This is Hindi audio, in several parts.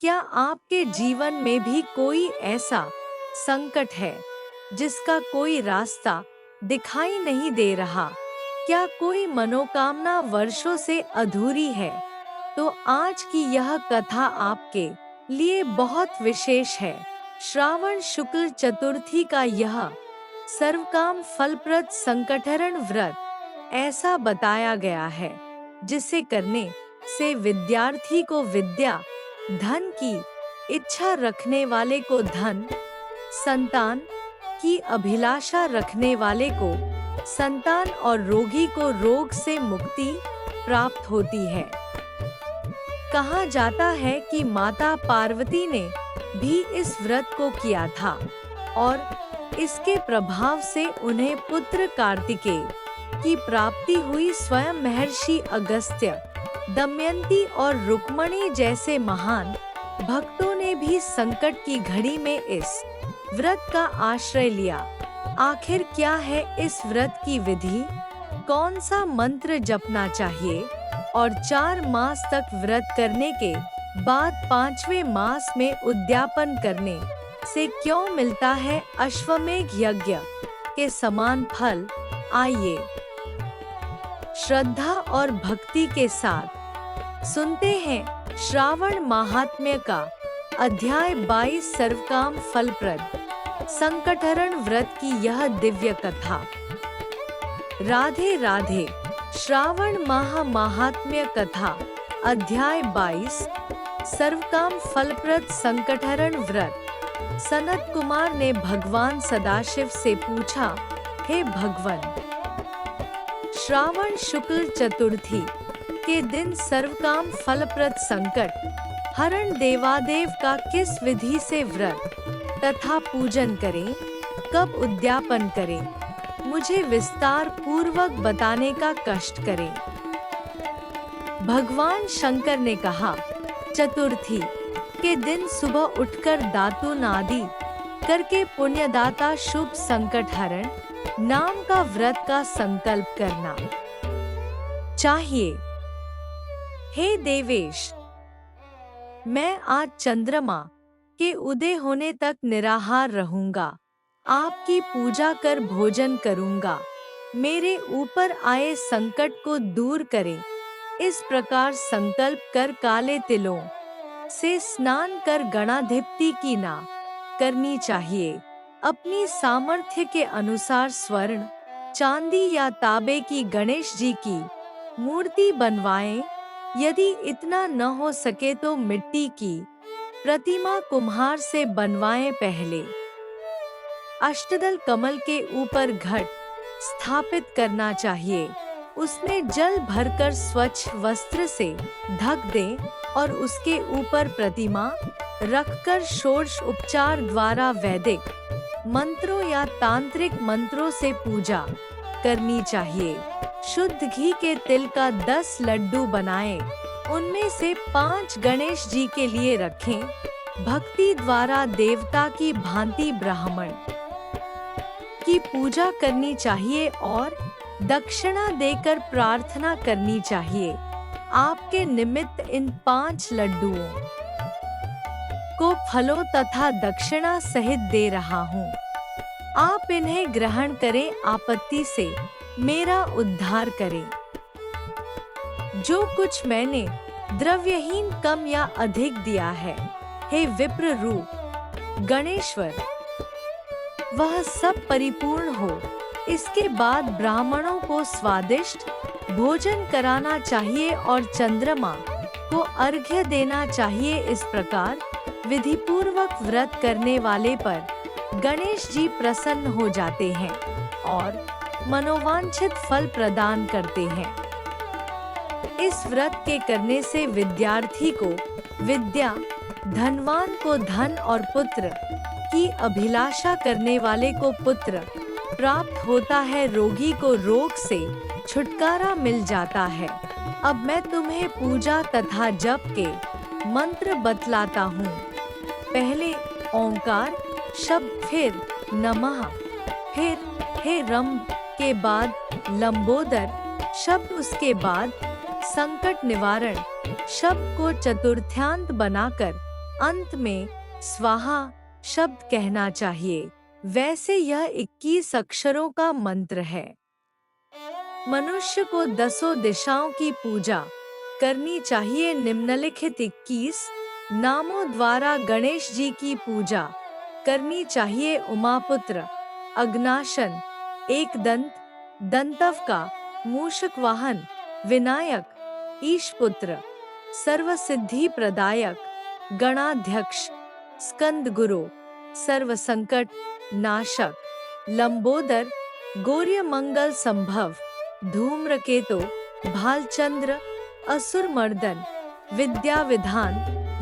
क्या आपके जीवन में भी कोई ऐसा संकट है जिसका कोई रास्ता दिखाई नहीं दे रहा? क्या कोई मनोकामना वर्षों से अधूरी है? तो आज की यह कथा आपके लिए बहुत विशेष है। श्रावण शुक्ल चतुर्थी का यह सर्वकाम फलप्रद संकटहरण व्रत ऐसा बताया गया है जिसे करने से विद्यार्थी को विद्या, धन की इच्छा रखने वाले को धन, संतान की अभिलाषा रखने वाले को संतान और रोगी को रोग से मुक्ति प्राप्त होती है। कहा जाता है कि माता पार्वती ने भी इस व्रत को किया था और इसके प्रभाव से उन्हें पुत्र कार्तिकेय की प्राप्ति हुई। स्वयं महर्षि अगस्त्य, दमयंती और रुक्मणी जैसे महान भक्तों ने भी संकट की घड़ी में इस व्रत का आश्रय लिया। आखिर क्या है इस व्रत की विधि? कौन सा मंत्र जपना चाहिए? और 4 मास तक व्रत करने के बाद 5वें मास में उद्यापन करने से क्यों मिलता है अश्वमेध यज्ञ के समान फल? आइए श्रद्धा और भक्ति के साथ सुनते हैं श्रावण महात्म्य का अध्याय 22 सर्वकाम फलप्रद संकटहरण व्रत की यह दिव्य कथा। राधे राधे। श्रावण माह महात्म्य कथा अध्याय 22 सर्वकाम फलप्रद संकटहरण व्रत। सनत कुमार ने भगवान सदाशिव से पूछा, हे भगवान, श्रावण शुक्ल चतुर्थी के दिन सर्वकाम फलप्रद संकट हरण देवादेव का किस विधि से व्रत तथा पूजन करें, कब उद्यापन करें, मुझे विस्तार पूर्वक बताने का कष्ट करें। भगवान शंकर ने कहा, चतुर्थी के दिन सुबह उठकर दातून आदि करके पुण्यदाता शुभ संकट हरण नाम का व्रत का संकल्प करना चाहिए। हे देवेश, मैं आज चंद्रमा के उदय होने तक निराहार रहूंगा, आपकी पूजा कर भोजन करूंगा, मेरे ऊपर आए संकट को दूर करें। इस प्रकार संकल्प कर काले तिलों से स्नान कर गणाधिपति की ना करनी चाहिए। अपनी सामर्थ्य के अनुसार स्वर्ण, चांदी या तांबे की गणेश जी की मूर्ति बनवाएं। यदि इतना न हो सके तो मिट्टी की प्रतिमा कुम्हार से बनवाएं। पहले अष्टदल कमल के ऊपर घट स्थापित करना चाहिए, उसमें जल भरकर स्वच्छ वस्त्र से ढक दें और उसके ऊपर प्रतिमा रखकर षोडश उपचार द्वारा वैदिक मंत्रों या तांत्रिक मंत्रों से पूजा करनी चाहिए। शुद्ध घी के तिल का 10 लड्डू बनाएं, उनमें से 5 गणेश जी के लिए रखें। भक्ति द्वारा देवता की भांति ब्राह्मण की पूजा करनी चाहिए और दक्षिणा देकर प्रार्थना करनी चाहिए। आपके निमित्त इन 5 लड्डुओं को फलों तथा दक्षिणा सहित दे रहा हूँ, आप इन्हें ग्रहण करें, आपत्ति से मेरा उद्धार करें। जो कुछ मैंने द्रव्यहीन कम या अधिक दिया है, हे विप्र रूप गणेश्वर, वह सब परिपूर्ण हो। इसके बाद ब्राह्मणों को स्वादिष्ट भोजन कराना चाहिए और चंद्रमा को अर्घ्य देना चाहिए। इस प्रकार विधिपूर्वक व्रत करने वाले पर गणेश जी प्रसन्न हो जाते हैं और मनोवांछित फल प्रदान करते हैं। इस व्रत के करने से विद्यार्थी को विद्या, धनवान को धन और पुत्र की अभिलाषा करने वाले को पुत्र प्राप्त होता है, रोगी को रोग से छुटकारा मिल जाता है। अब मैं तुम्हें पूजा तथा जप के मंत्र बतलाता हूँ। पहले ओंकार शब्द, फिर नमः, फिर हे रंभ के बाद लंबोदर शब्द, उसके बाद संकट निवारण शब्द को चतुर्थ्यांत बनाकर अंत में स्वाहा शब्द कहना चाहिए। वैसे यह 21 अक्षरों का मंत्र है। मनुष्य को 10 दिशाओं की पूजा करनी चाहिए। निम्नलिखित 21 नामों द्वारा गणेश जी की पूजा करनी चाहिए। उमापुत्र, अग्नाशन, एकदंत, दंतवका, मूषक वाहन, विनायक, ईशपुत्र, सर्वसिद्धि प्रदायक, गणाध्यक्ष, स्कंद गुरु, सर्व संकट नाशक, लंबोदर, गौर्य मंगल संभव, धूम्रकेतु, भालचंद्र, असुर मर्दन, विद्या विधान,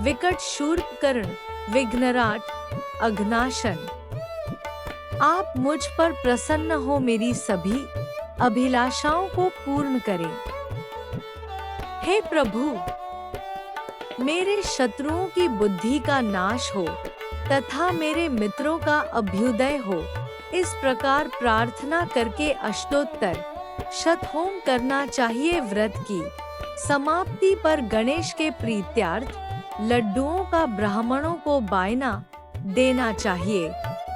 विकट शूर्पकर्ण, विघ्नराट, अघनाशन। आप मुझ पर प्रसन्न हो, मेरी सभी अभिलाषाओं को पूर्ण करें। हे प्रभु, मेरे शत्रुओं की बुद्धि का नाश हो तथा मेरे मित्रों का अभ्युदय हो। इस प्रकार प्रार्थना करके अष्टोत्तर शतहोम करना चाहिए। व्रत की समाप्ति पर गणेश के प्रीत्यार्थ लड्डुओं का ब्राह्मणों को बायना देना चाहिए।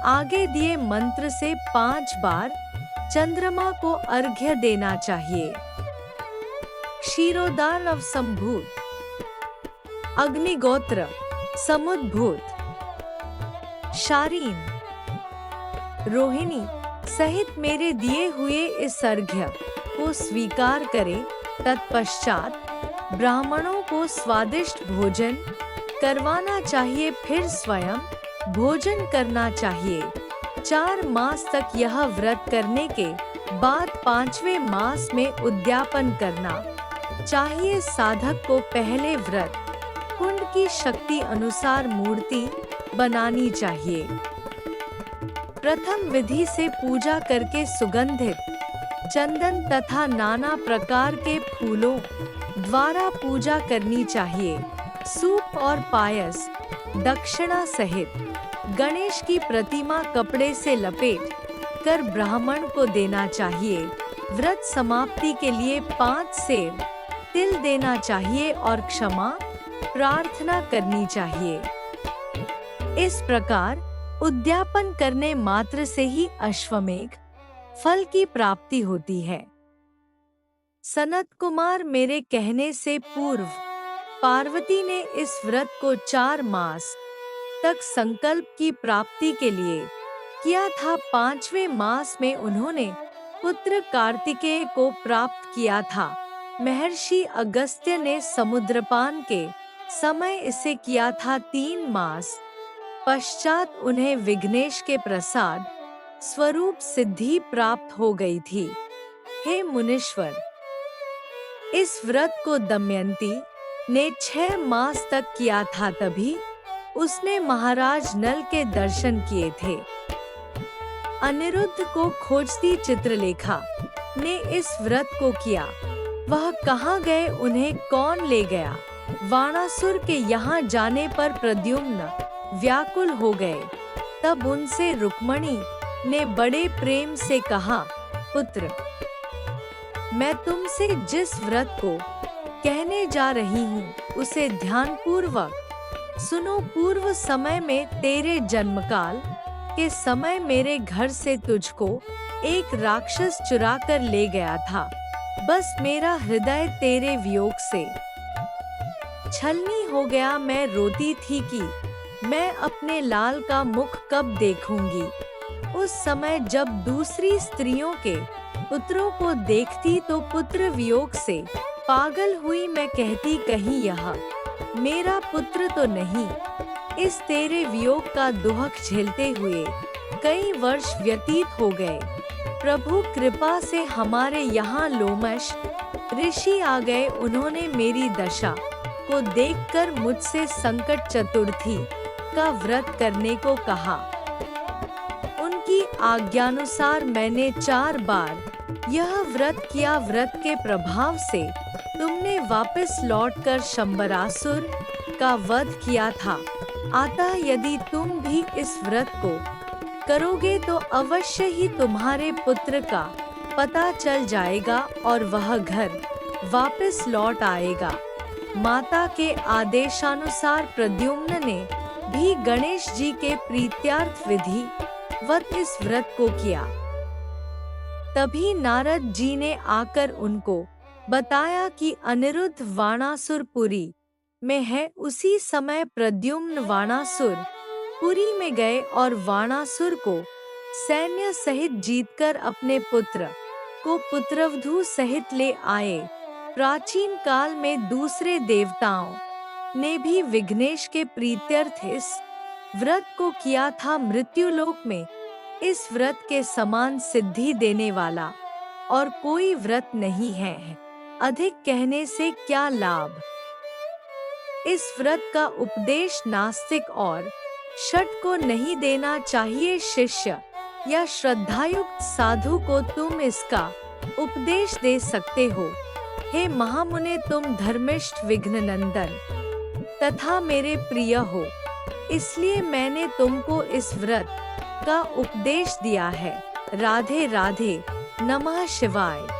आगे दिए मंत्र से 5 बार चंद्रमा को अर्घ्य देना चाहिए। क्षीरोदान अवसंभूत, अग्निगोत्र, समुद्भूत, शारीन, रोहिणी सहित मेरे दिए हुए इस अर्घ्य को स्वीकार करें। तत्पश्चात ब्राह्मणों को स्वादिष्ट भोजन करवाना चाहिए, फिर स्वयं भोजन करना चाहिए। 4 मास तक यह व्रत करने के बाद 5वें मास में उद्यापन करना चाहिए। साधक को पहले व्रत कुंड की शक्ति अनुसार मूर्ति बनानी चाहिए। प्रथम विधि से पूजा करके सुगंधित चंदन तथा नाना प्रकार के फूलों द्वारा पूजा करनी चाहिए। सूप और पायस दक्षिणा सहित गणेश की प्रतिमा कपड़े से लपेट कर ब्राह्मण को देना चाहिए। व्रत समाप्ति के लिए 5 सेर तिल देना चाहिए और क्षमा प्रार्थना करनी चाहिए। इस प्रकार उद्यापन करने मात्र से ही अश्वमेघ फल की प्राप्ति होती है। सनत कुमार, मेरे कहने से पूर्व पार्वती ने इस व्रत को 4 मास तक संकल्प की प्राप्ति के लिए किया था। 5वें मास में उन्होंने पुत्र कार्तिकेय को प्राप्त किया था। महर्षि अगस्त्य ने समुद्रपान के समय इसे किया था। 3 मास पश्चात उन्हें विघ्नेश के प्रसाद स्वरूप सिद्धि प्राप्त हो गई थी। हे मुनीश्वर, इस व्रत को दमयंती ने 6 मास तक किया था, तभी उसने महाराज नल के दर्शन किए थे। अनिरुद्ध को खोजती चित्रलेखा ने इस व्रत को किया। वह कहाँ गए, उन्हें कौन ले गया? वाणासुर के यहाँ जाने पर प्रद्युम्न व्याकुल हो गए। तब उनसे रुक्मणी ने बड़े प्रेम से कहा, पुत्र, मैं तुमसे जिस व्रत को कहने जा रही हूँ उसे ध्यानपूर्वक सुनो। पूर्व समय में तेरे जन्मकाल के समय मेरे घर से तुझको एक राक्षस चुरा कर ले गया था। बस मेरा हृदय तेरे वियोग से छलनी हो गया। मैं रोती थी कि मैं अपने लाल का मुख कब देखूंगी। उस समय जब दूसरी स्त्रियों के पुत्रों को देखती तो पुत्र वियोग से पागल हुई। मैं कहती, कहीं यह मेरा पुत्र तो नहीं। इस तेरे वियोग का दुहक झेलते हुए कई वर्ष व्यतीत हो गए। प्रभु कृपा से हमारे यहाँ लोमश ऋषि आ गए। उन्होंने मेरी दशा को देखकर मुझसे संकट चतुर्थी का व्रत करने को कहा। उनकी आज्ञानुसार मैंने 4 बार यह व्रत किया। व्रत के प्रभाव से तुमने वापस लौटकर शंबरासुर का वध किया था। अतः यदि तुम भी इस व्रत को करोगे तो अवश्य ही तुम्हारे पुत्र का पता चल जाएगा और वह घर वापस लौट आएगा। माता के आदेशानुसार प्रद्युम्न ने भी गणेश जी के प्रीत्यार्थ विधि वत इस व्रत को किया। तभी नारद जी ने आकर उनको बताया कि अनिरुद्ध वाणासुरपुरी में है। उसी समय प्रद्युम्न वाणासुर पुरी में गए और वाणासुर को सैन्य सहित जीतकर अपने पुत्र को पुत्रवधू सहित ले आए। प्राचीन काल में दूसरे देवताओं ने भी विघ्नेश के प्रीत्यर्थ इस व्रत को किया था। मृत्युलोक में इस व्रत के समान सिद्धि देने वाला और कोई व्रत नहीं है। अधिक कहने से क्या लाभ। इस व्रत का उपदेश नास्तिक और शठ को नहीं देना चाहिए। शिष्य या श्रद्धायुक्त साधु को तुम इसका उपदेश दे सकते हो। हे महामुने, तुम धर्मिष्ठ विघ्ननंदन तथा मेरे प्रिय हो, इसलिए मैंने तुमको इस व्रत का उपदेश दिया है। राधे राधे। नमः शिवाय।